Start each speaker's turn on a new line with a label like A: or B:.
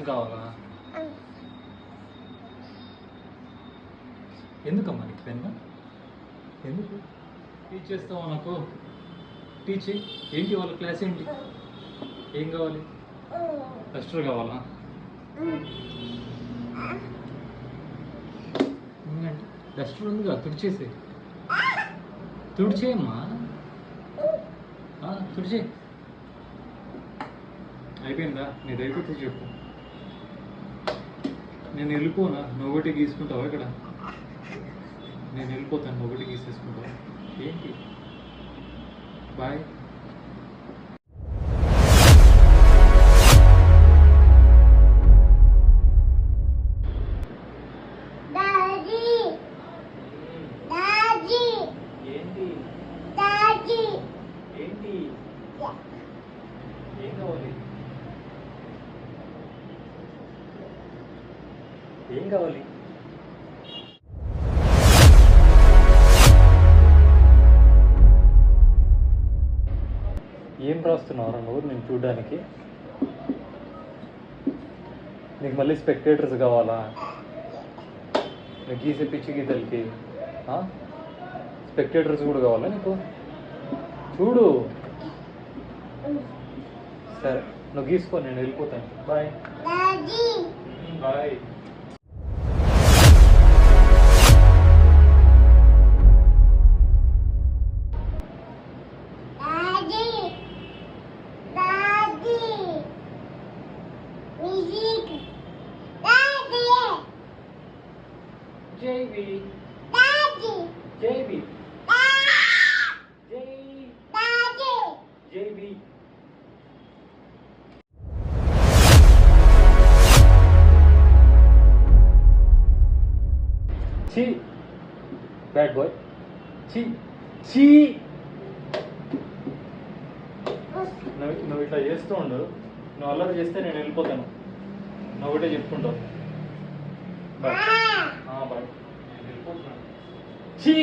A: కావాలా? ఎందుకమ్మా నీకు పెన్ను? ఎందుకు టీచ్ చేస్తావా? నాకు టీచ్ ఏంటి? వాళ్ళ క్లాస్ ఏంటి? ఏం కావాలి? డస్టర్ కావాలా? డస్టర్ ఉందిగా, తుడిచేసి. తుడిచేయమ్మా, తుడిచే. అయిపోయిందా? నీది అయిపోతే చెప్పు. నేను వెళ్ళిపోనా? నువ్వు ఒకటి గీసుకుంటావా ఇక్కడ? నేను వెళ్ళిపోతాను, నువ్వు ఒకటి గీసేసుకుంటావా? ఏంటి? బాయ్. ఏంటి? ఏంటి? ఏం కావాలి? ఏం కావాలి? ఏం రాస్తున్నావు నువ్వు నేను చూడడానికి? నీకు మళ్ళీ స్పెక్టేటర్స్ కావాలా? నీకు గీసే పిచ్చి గీతలకి స్పెక్టేటర్స్ కూడా కావాలా నీకు? చూడు. సరే, నువ్వు గీసుకో, నేను వెళ్ళిపోతాను. Bye. Bye. JB. JB. JB. ఛీ, బ్యాడ్ బాయ్. ఛీ ఛీ. నువ్వు ఇట్లా చేస్తూ ఉండు. నువ్వు అల్లరి చేస్తే నేను వెళ్ళిపోతాను. నువ్వు ఒకటే చెప్పుకుంటావు. బాయ్. బాయ్. నేను వెళ్ళిపోతున్నాను. ఛీ.